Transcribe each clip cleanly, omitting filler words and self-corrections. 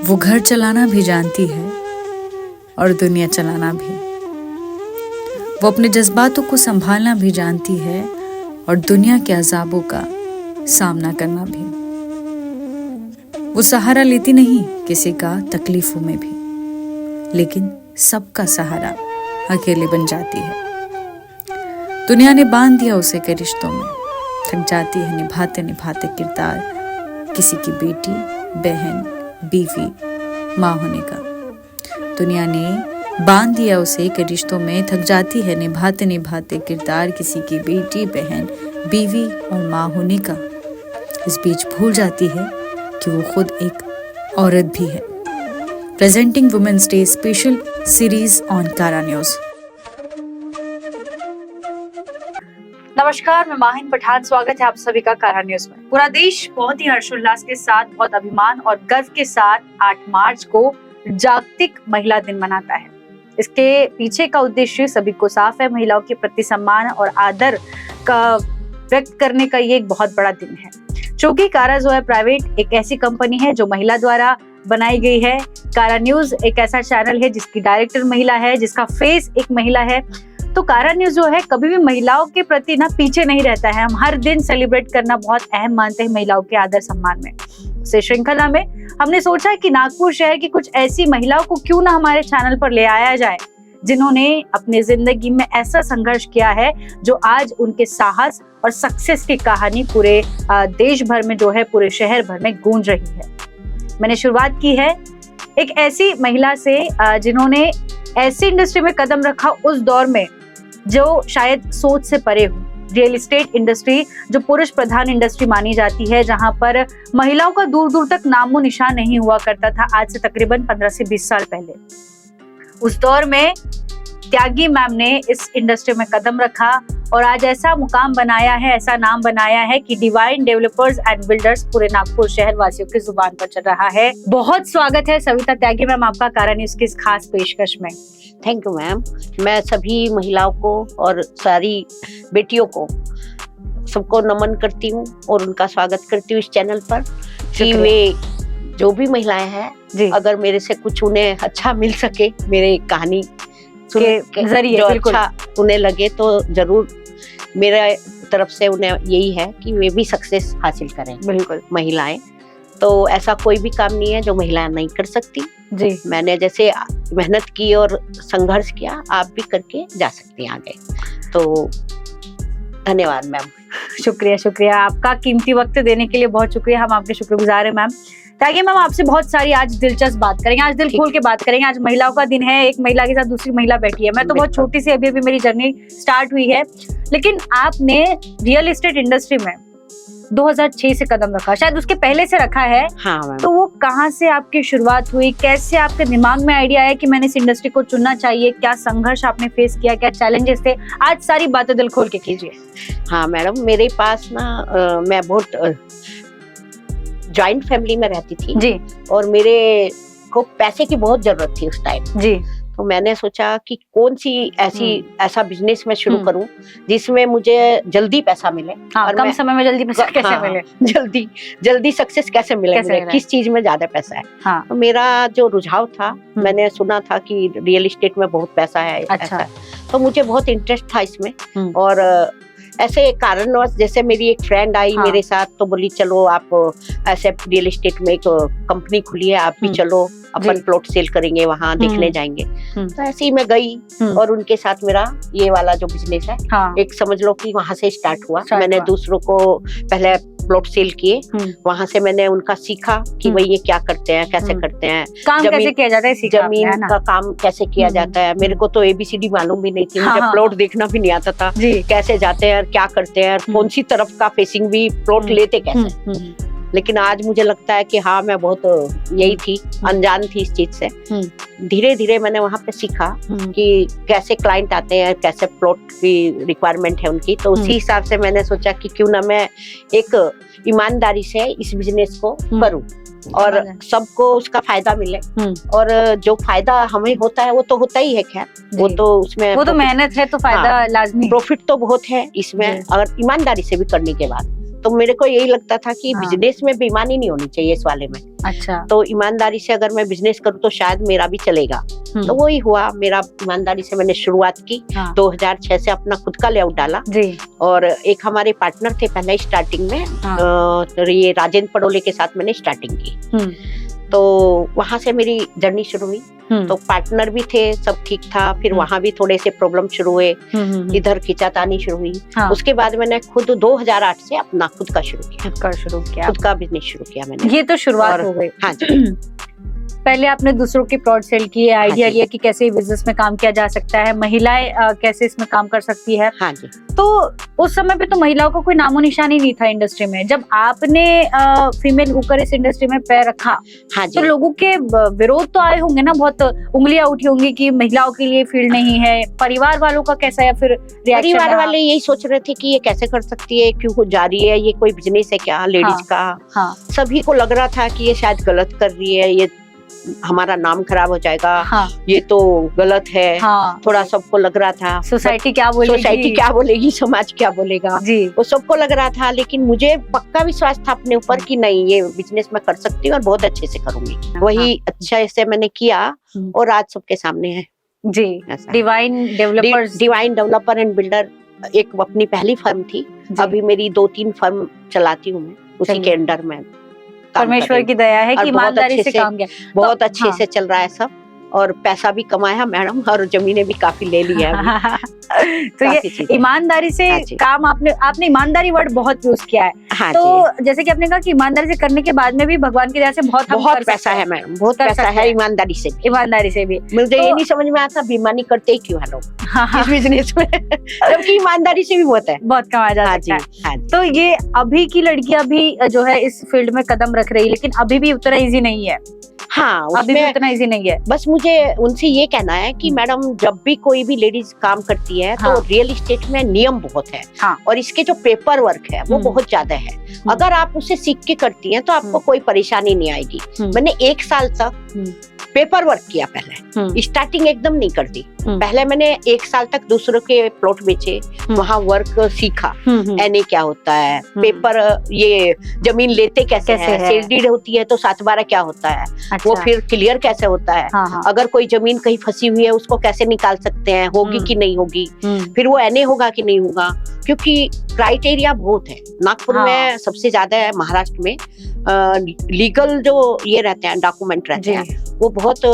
वो घर चलाना भी जानती है और दुनिया चलाना भी। वो अपने जज्बातों को संभालना भी जानती है और दुनिया के अजाबों का सामना करना भी। वो सहारा लेती नहीं किसी का तकलीफों में भी, लेकिन सबका सहारा अकेले बन जाती है। दुनिया ने बांध दिया उसे कई रिश्तों में, थक जाती है निभाते निभाते किरदार किसी की बेटी, बहन, बीवी, माँ होने का। दुनिया ने बांध दिया उसे कई रिश्तों में, थक जाती है निभाते निभाते किरदार किसी की बेटी, बहन, बीवी और माँ होने का। इस बीच भूल जाती है कि वो खुद एक औरत भी है। Presenting women's day special series on Kara news. नमस्कार, मैं माहिन पठान। स्वागत है आप सभी का कारा न्यूज में। पूरा देश बहुत ही हर्षोल्लास के साथ, बहुत अभिमान और गर्व के साथ 8 मार्च को जागतिक महिला दिन मनाता है। इसके पीछे का उद्देश्य सभी को साफ है। महिलाओं के प्रति सम्मान और आदर का व्यक्त करने का ये एक बहुत बड़ा दिन है। चूंकि कारा जो है प्राइवेट एक ऐसी कंपनी है जो महिला द्वारा बनाई गई है। कारा न्यूज एक ऐसा चैनल है जिसकी डायरेक्टर महिला है, जिसका फेस एक महिला है। तो कारा न्यूज जो है कभी भी महिलाओं के प्रति ना पीछे नहीं रहता है। हम हर दिन सेलिब्रेट करना बहुत अहम मानते हैं महिलाओं के आदर सम्मान में। इस श्रृंखला में हमने सोचा कि नागपुर शहर की कुछ ऐसी महिलाओं को क्यों ना हमारे चैनल पर ले आया जाए, जिन्होंने अपने जिंदगी में ऐसा संघर्ष किया है जो आज उनके साहस और सक्सेस की कहानी पूरे देश भर में जो है, पूरे शहर भर में गूंज रही है। मैंने शुरुआत की है एक ऐसी महिला से जिन्होंने ऐसी इंडस्ट्री में कदम रखा उस दौर में जो शायद सोच से परे हो। रियल एस्टेट इंडस्ट्री जो पुरुष प्रधान इंडस्ट्री मानी जाती है, जहां पर महिलाओं का दूर दूर तक नामो निशान नहीं हुआ करता था, आज से तकरीबन 15 से 20 साल पहले। उस दौर में त्यागी मैम ने इस इंडस्ट्री में कदम रखा और आज ऐसा मुकाम बनाया है, ऐसा नाम बनाया है कि डिवाइन डेवलपर्स एंड बिल्डर्स पूरे नागपुर शहर वासियों की जुबान पर चल रहा है। बहुत स्वागत है सविता त्यागी मैम आपका कारा न्यूज की इस खास पेशकश में। Thank you ma'am. मैं सभी महिलाओं को और सारी बेटियों को सबको नमन करती हूँ और उनका स्वागत करती हूँ इस चैनल पर कि वे जो भी महिलाएं हैं, अगर मेरे से कुछ उन्हें अच्छा मिल सके, मेरे कहानी के जरिए अच्छा उन्हें लगे, तो जरूर मेरे तरफ से उन्हें यही है कि वे भी सक्सेस हासिल करें। बिल्कुल महिलाएं तो ऐसा कोई भी काम नहीं है जो महिलाएं नहीं कर सकती। जी, मैंने जैसे मेहनत की और संघर्ष किया, आप भी करके जा सकती हैं आगे। तो धन्यवाद मैम। शुक्रिया आपका कीमती वक्त देने के लिए बहुत शुक्रिया। हम आपके शुक्रगुजार हैं मैम। ताकि मैम आपसे बहुत सारी आज दिलचस्प बात करेंगे, आज दिल खोल के बात करेंगे। आज महिलाओं का दिन है, एक महिला के साथ दूसरी महिला बैठी है। मैं तो बहुत छोटी सी अभी मेरी जर्नी स्टार्ट हुई है, लेकिन आपने रियल एस्टेट इंडस्ट्री में 2006 से कदम रखा, शायद उसके पहले से रखा है। हाँ, तो वो कहाँ से आपकी शुरुआत हुई, कैसे आपके दिमाग में आइडिया आया कि मैंने इस इंडस्ट्री को चुनना चाहिए, क्या संघर्ष आपने फेस किया, क्या चैलेंजेस थे? आज सारी बातें दिल खोल के कीजिए। हाँ मैडम, मेरे पास ना मैं बहुत जॉइंट फैमिली में रहती थी जी, और मेरे को पैसे की बहुत जरूरत थी उस टाइम जी। तो मैंने सोचा कि कौन सी ऐसा बिजनेस मैं शुरू करूं जिसमें मुझे जल्दी पैसा मिले। और कम समय में जल्दी पैसा कैसे मिले, जल्दी सक्सेस कैसे मिले, किस चीज में ज्यादा पैसा है। हाँ। तो मेरा जो रुझाव था, मैंने सुना था कि रियल एस्टेट में बहुत पैसा है। अच्छा। तो मुझे बहुत इंटरेस्ट था इसमें। और ऐसे कारणवश जैसे मेरी एक फ्रेंड आई मेरे साथ, तो बोली चलो आप ऐसे रियल एस्टेट में एक कंपनी खुली है, आप भी चलो, अपन प्लॉट सेल करेंगे, वहाँ देखने जाएंगे। तो ऐसे ही मैं गई और उनके साथ मेरा ये वाला जो बिजनेस है, एक समझ लो कि वहाँ से स्टार्ट हुआ। मैंने दूसरों को पहले प्लॉट सेल किए, वहाँ से मैंने उनका सीखा कि भाई ये क्या करते हैं, कैसे करते हैं, काम कैसे किया जाता है, जमीन का काम कैसे किया जाता है। मेरे को तो ABCD मालूम भी नहीं थी, मुझे प्लॉट देखना भी नहीं आता था, कैसे जाते हैं, क्या करते हैं, कौन सी तरफ का फेसिंग भी प्लॉट लेते कैसे। लेकिन आज मुझे लगता है कि हाँ, मैं बहुत यही थी, अनजान थी इस चीज से। धीरे धीरे मैंने वहाँ पे सीखा कि कैसे क्लाइंट आते हैं, कैसे प्लॉट की रिक्वायरमेंट है उनकी। तो उसी हिसाब से मैंने सोचा कि क्यों ना मैं एक ईमानदारी से इस बिजनेस को करूं और सबको उसका फायदा मिले। और जो फायदा हमें होता है वो तो होता ही है, खैर वो तो उसमें वो तो मेहनत है, तो फायदा लाजमी, प्रॉफिट तो बहुत है इसमें, अगर ईमानदारी से भी करने के बाद। तो मेरे को यही लगता था कि हाँ। बिजनेस में बेईमानी नहीं होनी चाहिए इस वाले में। अच्छा। तो ईमानदारी से अगर मैं बिजनेस करूँ तो शायद मेरा भी चलेगा। तो वही हुआ, मेरा ईमानदारी से मैंने शुरुआत की। हाँ। 2006 से अपना खुद का लेआउट डाला जी। और एक हमारे पार्टनर थे पहले स्टार्टिंग में, हाँ। ये राजेंद्र पडोले के साथ मैंने स्टार्टिंग की। तो वहां से मेरी जर्नी शुरू हुई। तो पार्टनर भी थे, सब ठीक था। फिर वहां भी थोड़े से प्रॉब्लम शुरू हुए, इधर खिंचातानी शुरू हुई। हाँ। उसके बाद मैंने खुद 2008 से अपना खुद का शुरू किया, खुद का बिजनेस शुरू किया मैंने। ये तो शुरुआत और- हो गई। हाँ जी। पहले आपने दूसरों की प्लॉट सेल किए, आइडिया जी। लिया कि कैसे बिजनेस में काम किया जा सकता है, महिलाएं कैसे इसमें काम कर सकती है। हाँ जी। तो उस समय पे तो महिलाओं को कोई नामो निशान ही नहीं था इंडस्ट्री में। जब आपने फीमेल होकर इस इंडस्ट्री में पैर रखा, हाँ तो जी। लोगों के विरोध तो आए होंगे ना, बहुत उंगलियां उठी होंगी कि महिलाओं के लिए फील्ड नहीं है। परिवार वालों का कैसा या फिर रिएक्शन? परिवार वाले यही सोच रहे थे कि ये कैसे कर सकती है, क्यों जा रही है, ये कोई बिजनेस है क्या लेडीज का। हाँ। सभी को लग रहा था कि ये शायद गलत कर रही है, ये हमारा नाम खराब हो जाएगा। हाँ। ये तो गलत है। हाँ। थोड़ा सबको लग रहा था सोसाइटी क्या बोलेगी, सोसाइटी क्या बोलेगी, समाज क्या बोलेगा, जी। वो सबको लग रहा था। लेकिन मुझे पक्का विश्वास था अपने ऊपर कि नहीं, ये बिजनेस मैं कर सकती हूँ और बहुत अच्छे से करूंगी। वही अच्छा से मैंने किया और आज सबके सामने है। जी। Divine developers, divine developer and builder एक अपनी पहली फर्म थी। अभी मेरी 2-3 फर्म चलाती हूँ मैं, उसी के अंडर में। परमेश्वर की दया है कि ईमानदारी से काम किया, बहुत अच्छे हाँ। से चल रहा है सब। और पैसा भी कमाया मैडम, और जमीनें भी काफी ले ली है अभी। तो ये ईमानदारी से हाँ जी। काम आपने ईमानदारी वर्ड बहुत यूज किया है। हाँ तो जी। जैसे कि आपने कहा कि ईमानदारी से करने के बाद में भी भगवान की दया से बहुत पैसा है मैडम, बहुत पैसा है ईमानदारी से भी। ईमानदारी से भी मुझे तो- ये नहीं समझ में आता बेईमानी करते ही क्यों है लोग हाँ, इस बिजनेस में, जबकि ईमानदारी से भी बहुत है। बहुत कमाया जा हाँ सकता जी, है। हाँ जी। तो ये अभी की लड़कियां भी जो है इस फील्ड में कदम रख रही है, लेकिन अभी भी उतना इजी नहीं है। हाँ, अभी भी उसमें उतना इजी नहीं है। बस मुझे उनसे ये कहना है कि मैडम जब भी कोई भी लेडीज काम करती है तो हाँ। रियल एस्टेट में नियम बहुत है। हाँ। और इसके जो पेपर वर्क है वो बहुत ज्यादा है। अगर आप उसे सीख के करती हैं तो आपको कोई परेशानी नहीं आएगी। मैंने 1 साल तक पेपर वर्क किया पहले, स्टार्टिंग एकदम नहीं करती। पहले मैंने 1 साल तक दूसरों के प्लॉट बेचे, वहाँ वर्क सीखा, एनए क्या होता है, पेपर ये जमीन लेते कैसे है, सेल डीड होती है तो 7/12 क्या होता है, अच्छा। वो फिर क्लियर कैसे होता है, हाँ। अगर कोई जमीन कहीं फंसी हुई है उसको कैसे निकाल सकते हैं, होगी कि नहीं होगी, फिर वो एनए होगा कि नहीं होगा, क्योंकि क्राइटेरिया बहुत है। नागपुर हाँ। में सबसे ज्यादा है, महाराष्ट्र में लीगल जो ये रहते हैं डॉक्यूमेंट रहते हैं वो बहुत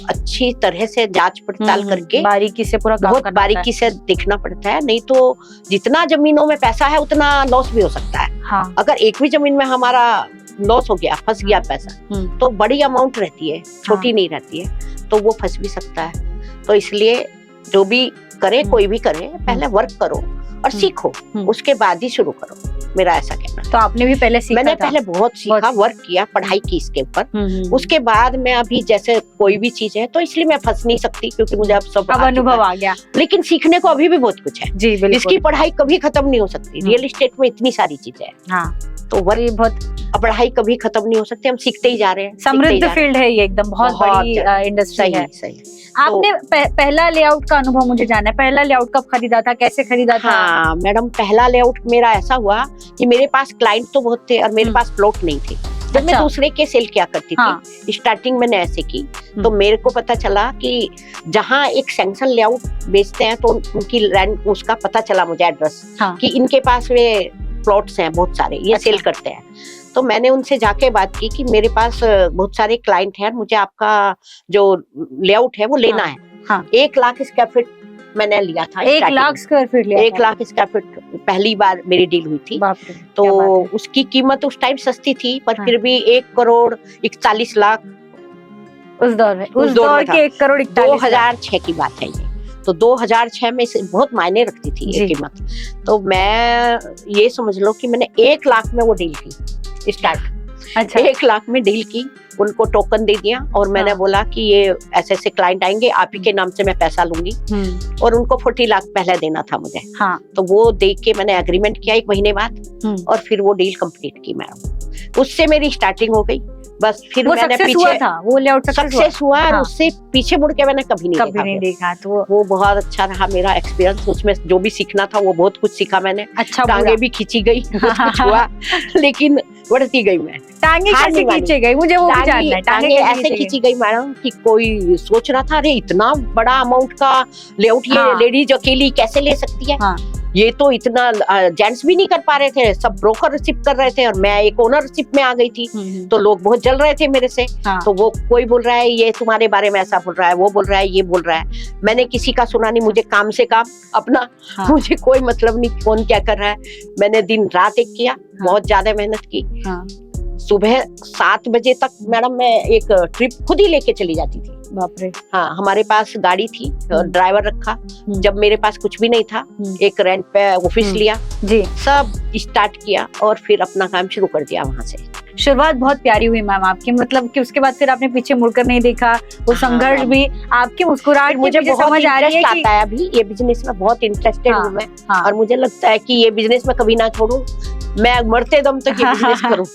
अच्छी तरह से जांच पड़ताल करके बारीकी से पूरा काम बहुत करना बारीकी से देखना पड़ता है। नहीं तो जितना जमीनों में पैसा है उतना लॉस भी हो सकता है। हाँ। अगर एक भी जमीन में हमारा लॉस हो गया, फंस गया पैसा, तो बड़ी अमाउंट रहती है, छोटी नहीं रहती है, तो वो फंस भी सकता है। तो इसलिए जो भी करे, कोई भी करे, पहले वर्क करो और सीखो, उसके बाद ही शुरू करो, मेरा ऐसा कहना है। तो आपने भी पहले सीखा? मैंने पहले बहुत सीखा, वर्क किया, पढ़ाई की इसके ऊपर। उसके बाद मैं अभी जैसे कोई भी चीज है तो इसलिए मैं फंस नहीं सकती, क्योंकि मुझे अब सब अनुभव आ गया। लेकिन सीखने को अभी भी बहुत कुछ है जी, बिल्कुल। इसकी पढ़ाई कभी खत्म नहीं हो सकती। रियल एस्टेट में इतनी सारी चीजें हैं। हाँ। तो वर्क बहुत पढ़ाई कभी खत्म नहीं हो सकती, हम सीखते ही जा रहे हैं। समृद्ध फील्ड है ये, एकदम बहुत बड़ी इंडस्ट्री है। सही। आपने पहला लेआउट का अनुभव मुझे जानना है, पहला लेआउट कब खरीदा था, कैसे खरीदा था? हाँ मैडम, पहला लेआउट मेरा ऐसा हुआ कि मेरे पास क्लाइंट तो बहुत थे और मेरे पास प्लॉट नहीं थे। जब मैं दूसरे के सेल किया करती थी, स्टार्टिंग मैंने ऐसे की, तो मेरे को पता चला कि जहाँ एक सैंक्शन लेआउट बेचते हैं तो उनकी लैंड, उसका पता चला मुझे एड्रेस, कि इनके पास वे प्लॉट्स हैं बहुत सारे, ये सेल करते हैं। तो मैंने उनसे जाके बात की कि मेरे पास बहुत सारे क्लाइंट हैं, मुझे आपका जो लेआउट है वो लेना है। 1 लाख स्क्वायर फीट मैंने लिया था। 1 लाख स्क्वायर फीट लिया? 1 लाख स्क्वायर फीट पहली बार मेरी डील हुई थी। तो उसकी कीमत उस टाइम सस्ती थी, पर फिर भी 1,41,00,000 उस दौर में, उस दौर के 1,41,00,000 2006 की बात है ये। तो 2006 में बहुत मायने रखती थी ये कीमत। तो मैं ये समझ लो कि मैंने 1 लाख में वो डील की स्टार्ट। अच्छा। 1 लाख में डील की, उनको टोकन दे दिया और मैंने बोला कि ये ऐसे ऐसे क्लाइंट आएंगे, आप ही के नाम से मैं पैसा लूंगी, और उनको 40 लाख पहले देना था मुझे। तो वो देख के मैंने एग्रीमेंट किया 1 महीने बाद, और फिर वो डील कंप्लीट की मैडम। उससे मेरी स्टार्टिंग हो गई। बस फिर वो मैंने सक्सेस हुआ पीछे था, वो लेआउट सक्सेस हुआ और हाँ। उससे पीछे मुड़ के मैंने कभी नहीं कभी नहीं देखा। तो वो बहुत अच्छा रहा मेरा एक्सपीरियंस। उसमें जो भी सीखना था वो बहुत कुछ सीखा मैंने। अच्छा टांगे भी खींची गई, बहुत कुछ हुआ, लेकिन बढ़ती गई मैं। टांगे हार कैसे नहीं मानी। खींचे गई, मुझे वो भी जानना है। टांगे कैसे ऐसे खींची गई मैडम कि कोई सोच रहा था अरे इतना बड़ा अमाउंट का लेआउट ये हाँ। लेडीज अकेली कैसे ले सकती है। हाँ। ये तो इतना जेंट्स भी नहीं कर पा रहे थे, सब ब्रोकर रिसिप कर रहे थे और मैं एक ओनरशिप में आ गई थी। तो लोग बहुत जल रहे थे मेरे से। हाँ। तो वो कोई बोल रहा है ये तुम्हारे बारे में ऐसा बोल रहा है, वो बोल रहा है, ये बोल रहा है। मैंने किसी का सुना नहीं, मुझे काम से काम अपना। हाँ। मुझे कोई मतलब नहीं कौन क्या कर रहा है। मैंने दिन रात एक किया, बहुत ज्यादा मेहनत की। हाँ। सुबह 7 बजे तक मैडम मैं एक ट्रिप खुद ही लेके चली जाती थी। बाप रे। हाँ, हमारे पास गाड़ी थी और ड्राइवर रखा। जब मेरे पास कुछ भी नहीं था, एक रेंट पे ऑफिस लिया जी, सब स्टार्ट किया और फिर अपना काम शुरू कर दिया वहां से। शुरुआत बहुत प्यारी हुई मैम आपकी, मतलब कि उसके बाद फिर आपने पीछे मुड़कर नहीं देखा। वो संघर्ष भी आपकी मुस्कुराहट मुझे मुझे बहुत समझ आ रही है इंटरेस्ट कि आता है अभी ये बिजनेस में, बहुत इंटरेस्टेड हूँ मैं। हाँ। और मुझे लगता है कि ये बिजनेस में कभी ना छोड़ूं, मैं मरते दम तक ये बिजनेस करूं।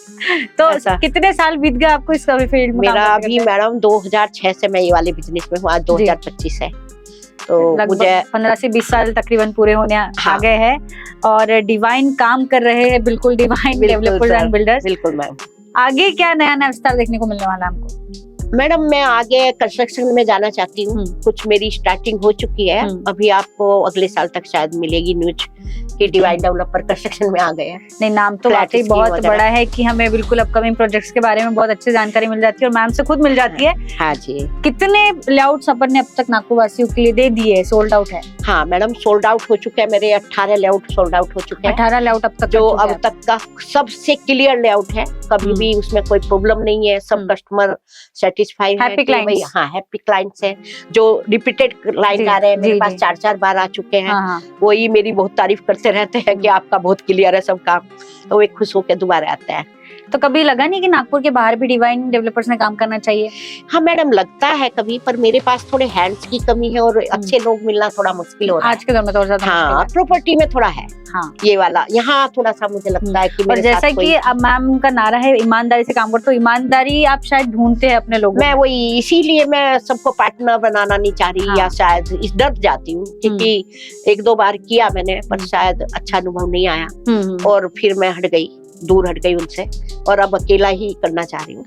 तो ऐसा। कितने साल बीत गए आपको इस फील्ड में? मेरा अभी मैडम 2006 से मैं ये वाले बिजनेस में हूँ, आज 2025 है। तो मुझे 15 से 20 साल तकरीबन पूरे होने आ हाँ। गए हैं और डिवाइन काम कर रहे हैं, बिल्कुल डिवाइन डेवलपर्स एंड बिल्डर्स। बिल्कुल मैम। आगे क्या नया नया विस्तार देखने को मिलने वाला है हमको? मैडम मैं आगे कंस्ट्रक्शन में जाना चाहती हूँ। कुछ मेरी स्टार्टिंग हो चुकी है, अभी आपको अगले साल तक शायद मिलेगी न्यूज कि डिवाइन डेवलपर कंस्ट्रक्शन में आ गए हैं। नहीं, नाम तो फ्लैट वाकई स्कीम बहुत वगैरह। बड़ा है कि हमें बिल्कुल अपकमिंग प्रोजेक्ट्स के बारे में बहुत अच्छी जानकारी मिल जाती है और मैम से खुद मिल जाती है। हाँ जी। कितने लेआउट्स अपन ने अब तक नागपुर वासियों के लिए दे दिए, सोल्ड आउट है? हाँ मैडम, सोल्ड आउट हो चुके हैं मेरे 18 लेआउट सोल्ड आउट हो चुके हैं। 18 लेआउट अब तक जो कर चुके अब तक का सबसे क्लियर लेआउट है, कभी भी उसमें कोई प्रॉब्लम नहीं है। सब कस्टमर सेटिस्फाई है। Happy clients। हाँ, हैप्पी क्लाइंट्स हैं। जो रिपीटेड क्लाइंट आ रहे हैं मेरे पास, 4-4 बार आ चुके हैं। हाँ। वही मेरी बहुत तारीफ करते रहते हैं कि आपका बहुत क्लियर है सब काम, तो वे खुश होकर दोबारा आते हैं। तो कभी लगा नहीं कि नागपुर के बाहर भी डिवाइन डेवलपर्स में काम करना चाहिए? हाँ मैडम, लगता है कभी, पर मेरे पास थोड़े हैंड्स की कमी है और अच्छे लोग मिलना थोड़ा मुश्किल हो रहा है आज के दौर में तो और ज्यादा हाँ, मुश्किल प्रॉपर्टी में थोड़ा है। हाँ। ये वाला यहाँ थोड़ा सा मुझे लगता है कि और मेरे जैसा साथ कि अब मैम का नारा है ईमानदारी से काम करो, तो ईमानदारी आप शायद ढूंढते हैं अपने लोगों मैं वही, इसीलिए मैं सबको पार्टनर बनाना नहीं चाह रही। हाँ। या शायद इस डर जाती हूँ क्योंकि 1-2 बार किया मैंने, पर शायद अच्छा अनुभव नहीं आया और फिर मैं हट गई, दूर हट गई उनसे और अब अकेला ही करना चाह रही हूँ।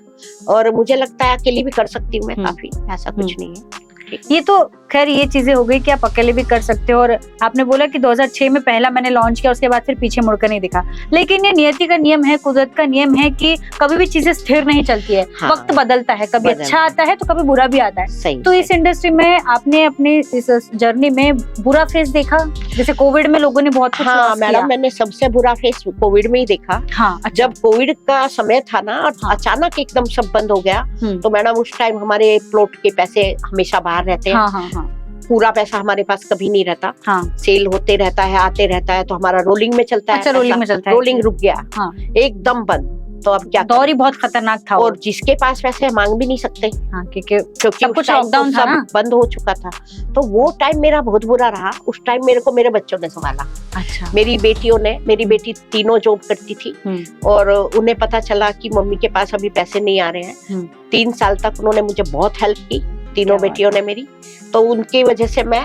और मुझे लगता है अकेली भी कर सकती हूँ मैं काफी, ऐसा कुछ नहीं है। ये तो खैर ये चीजें हो गई कि आप अकेले भी कर सकते हो। और आपने बोला कि 2006 में पहला मैंने लॉन्च किया, उसके बाद फिर पीछे मुड़कर नहीं दिखा। लेकिन ये नियति का नियम है, कुदरत का नियम है कि कभी भी चीजें स्थिर नहीं चलती है। हाँ, वक्त बदलता है, कभी अच्छा आता है तो कभी बुरा भी आता है। सही। तो इस इंडस्ट्री में आपने अपनी इस जर्नी में बुरा फेस देखा? जैसे कोविड में लोगों ने बहुत कुछ हाँ लॉस मैडम, किया। मैंने सबसे बुरा फेस कोविड में ही देखा। हाँ, अच्छा। जब कोविड का समय था ना और हाँ। अचानक एकदम सब बंद हो गया, तो मैडम उस टाइम हमारे प्लॉट के पैसे हमेशा बाहर रहते हैं। हाँ, हाँ, हाँ। पूरा पैसा हमारे पास कभी नहीं रहता। हाँ। सेल होते रहता है, आते रहता है, तो हमारा रोलिंग में चलता है। अच्छा, रोलिंग में चलता है। रोलिंग रुक गया। हाँ। एकदम बंद। तो अब क्या दौर ही बहुत खतरनाक था। और जिसके पास पैसे मांग भी नहीं सकते हाँ, क्योंकि क्योंकि सब उस कुछ टाइम लॉकडाउन तो था सब ना। बंद हो चुका था। तो वो टाइम मेरा बहुत बुरा रहा। उस टाइम मेरे को मेरे बच्चों ने संभाला। अच्छा। मेरी बेटियों ने, मेरी बेटी तीनों जॉब करती थी और उन्हें पता चला कि मम्मी के पास अभी पैसे नहीं आ रहे हैं। 3 साल तक उन्होंने मुझे बहुत हेल्प की, तीनों बेटियों ने मेरी। तो उनकी वजह से मैं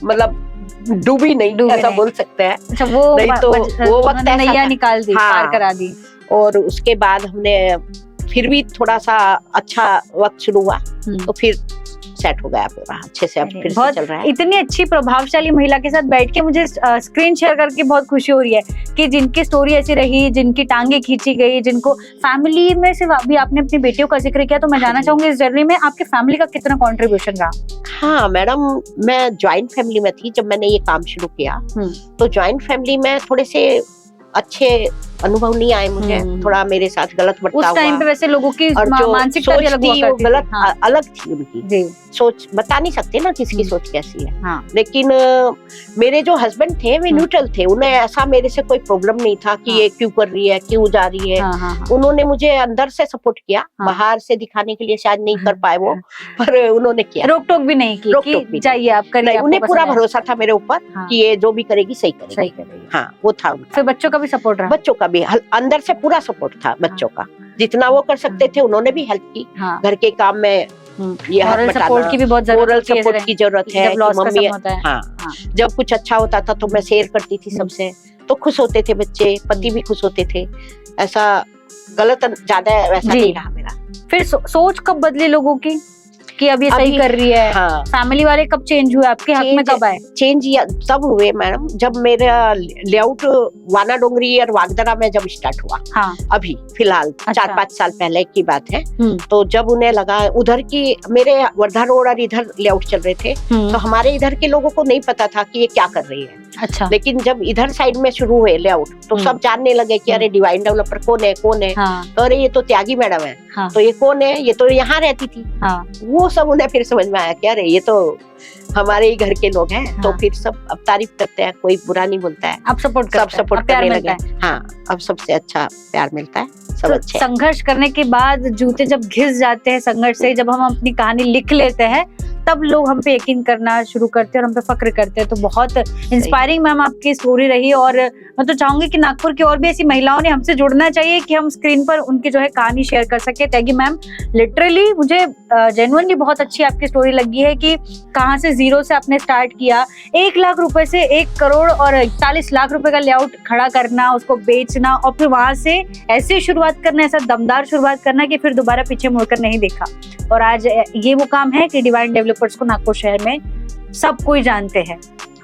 मतलब डूबी नहीं, ऐसा बोल सकते हैं। अच्छा, वो नहीं तो वो वक्त ऐसा नैया था। निकाल दी, हाँ। पार करा दी। और उसके बाद हमने फिर भी थोड़ा सा अच्छा वक्त शुरू हुआ, तो फिर सेट हो गया पूरा अच्छे से, अब फिर से चल रहा है। इतनी अच्छी प्रभावशाली महिला के साथ बैठ के मुझे स्क्रीन शेयर करके बहुत खुशी हो रही है कि जिनकी स्टोरी ऐसी रही, जिनकी टांगे खींची गई, जिनको फैमिली में से अभी आपने अपनी बेटियों का जिक्र किया, तो मैं जानना चाहूंगी इस जर्नी में आपके फैमिली का कितना कंट्रीब्यूशन रहा? हाँ मैडम, मैं ज्वाइंट फैमिली में थी जब मैंने ये काम शुरू किया। तो ज्वाइंट फैमिली में थोड़े से अच्छे अनुभव नहीं आए मुझे। थोड़ा मेरे साथ गलत बर्ताव हुआ। उस टाइम पे वैसे लोगों की मानसिकता भी अलग हुआ करती थी। गलत हाँ। अलग थी उनकी सोच। बता नहीं सकते ना किसकी सोच कैसी है। हाँ। लेकिन मेरे जो हस्बैंड थे वे न्यूट्रल थे। उन्हें ऐसा मेरे से कोई प्रॉब्लम नहीं था कि ये क्यों कर रही है, क्यों जा रही है। उन्होंने मुझे अंदर से सपोर्ट किया। बाहर से दिखाने के लिए शायद नहीं कर पाए वो, पर उन्होंने किया। रोक टोक भी नहीं की कि जाइए आप करिए। उन्हें पूरा भरोसा था मेरे ऊपर कि ये जो भी करेगी सही करेगी। हाँ, वो था उनका। फिर बच्चों का का भी सपोर्ट रहा? बच्चों का भी अंदर से पूरा सपोर्ट था बच्चों का, जितना वो कर सकते थे उन्होंने भी हेल्प की। हाँ। घर के काम में ये हाथ मोरल बटाना, सपोर्ट की भी बहुत मोरल जरूरत होती है सपोर्ट की जरूरत है जब लॉस कि का मम्मी समय होता है। हाँ, हाँ। जब कुछ अच्छा होता था तो मैं शेयर करती थी सबसे, तो खुश होते थे बच्चे, पति भी खुश होते थे। ऐसा गलत ज्यादा वैसा जी। नहीं रहा मेरा। फिर सोच कब बदली लोगों की कि अब ये सही अभी- कर रही है? हाँ, फैमिली वाले कब चेंज हुए, आपके हक में कब आए? चेंज तब हुए मैडम जब मेरा लेआउट वाना डोंगरी और वागदरा में जब स्टार्ट हुआ। हाँ। अभी फिलहाल अच्छा। 4-5 साल पहले की बात है। हम्म। तो जब उन्हें लगा उधर की, मेरे वर्धा रोड और इधर लेआउट चल रहे थे, तो हमारे इधर के लोगों को नहीं पता था कि ये क्या कर रही है। अच्छा। लेकिन जब इधर साइड में शुरू हुए लेआउट तो सब जानने लगे कि अरे डिवाइन डेवलपर कौन है। हाँ। तो अरे ये तो त्यागी मैडम है। हाँ। तो ये कौन है, ये तो यहाँ रहती थी। हाँ। वो सब उन्हें फिर समझ में आया कि अरे ये तो हमारे ही घर के लोग हैं। हाँ। तो फिर सब अब तारीफ करते हैं, कोई बुरा नहीं बोलता है, अब सपोर्ट सब सपोर्ट प्यार करने मिलता लगे। है। हाँ, अब सबसे अच्छा प्यार मिलता है, सब तो अच्छे हैं। संघर्ष करने के बाद जूते जब घिस जाते हैं संघर्ष से, जब हम अपनी कहानी लिख लेते हैं, तब लोग हम पे यकीन करना शुरू करते हैं और हम पे फक्र करते हैं। तो बहुत इंस्पायरिंग मैम आपकी स्टोरी रही। और मैं तो चाहूंगी कि नागपुर की और भी ऐसी महिलाओं ने हमसे जुड़ना चाहिए कि हम स्क्रीन पर उनकी जो है कहानी शेयर कर सके। त्यागी मैम, लिटरली मुझे जेन्युइनली बहुत अच्छी आपकी स्टोरी लगी है कि कहाँ से जीरो से आपने स्टार्ट किया, 1 लाख रुपए से 1 करोड़ और 41 लाख रुपए का लेआउट खड़ा करना, उसको बेचना और फिर वहां से ऐसे शुरुआत करना, ऐसा दमदार शुरुआत करना कि फिर दोबारा पीछे मुड़कर नहीं देखा। और आज ये वो काम है कि डिवाइन डेवलपर्स को नागपुर शहर में सब कोई जानते हैं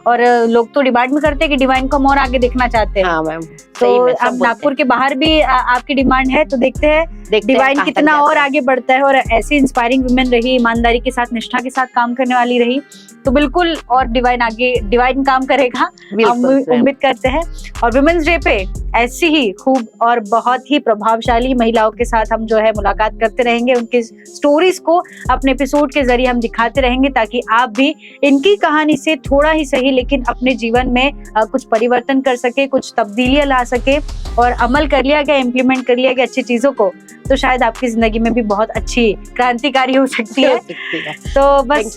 और लोग तो डिमांड में करते हैं कि डिवाइन को हम और आगे देखना चाहते हैं। हाँ मैम, तो अब नागपुर के बाहर भी आपकी डिमांड है, तो देखते हैं डिवाइन कितना और आगे बढ़ता है। और ऐसी इंस्पायरिंग वुमेन रही, ईमानदारी के साथ, निष्ठा के साथ काम करने वाली रही, तो बिल्कुल और डिवाइन काम करेगा, हम उम्मीद करते हैं। और वुमेन्स डे पे ऐसी ही खूब और बहुत ही प्रभावशाली महिलाओं के साथ हम जो है मुलाकात करते रहेंगे, उनकी स्टोरीज को अपने एपिसोड के जरिए हम दिखाते रहेंगे, ताकि आप भी इनकी कहानी से थोड़ा ही सही लेकिन अपने जीवन में कुछ परिवर्तन कर सके, कुछ तब्दीलियां ला सके और अमल कर लिया गया, इम्प्लीमेंट कर लिया गया अच्छी चीजों को, तो शायद आपकी जिंदगी में भी बहुत अच्छी क्रांतिकारी हो सकती है। तो बस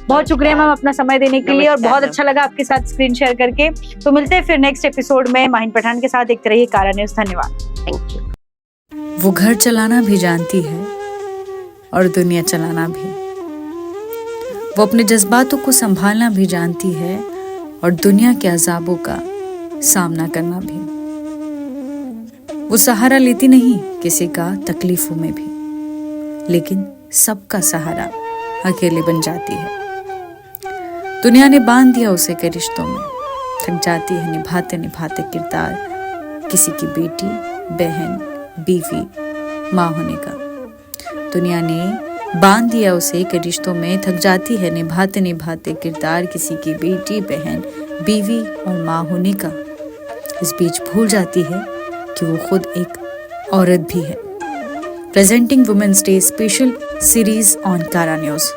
बहुत शुक्रिया मैम अपना समय देने के लिए, और बहुत अच्छा लगा आपके साथ स्क्रीन शेयर करके। तो मिलते हैं फिर नेक्स्ट एपिसोड में माहिन पठान के साथ। देखते रहिए कारा न्यूज़। धन्यवाद। Thank you. वो घर चलाना भी जानती है और दुनिया चलाना भी। वो अपने जज्बातों को संभालना भी जानती है और दुनिया के अजाबों का सामना करना भी। वो सहारा लेती नहीं किसी का तकलीफों में भी, लेकिन सबका सहारा अकेले बन जाती है। दुनिया ने बांध दिया उसे कई रिश्तों में, थक जाती है निभाते निभाते किरदार किसी की बेटी, बहन, बीवी, माँ होने का। दुनिया ने बांध दिया उसे कई रिश्तों में, थक जाती है निभाते निभाते किरदार किसी की बेटी, बहन, बीवी और माँ होने का। इस बीच भूल जाती है कि वो खुद एक औरत भी है। Presenting women's day special series on Kara news.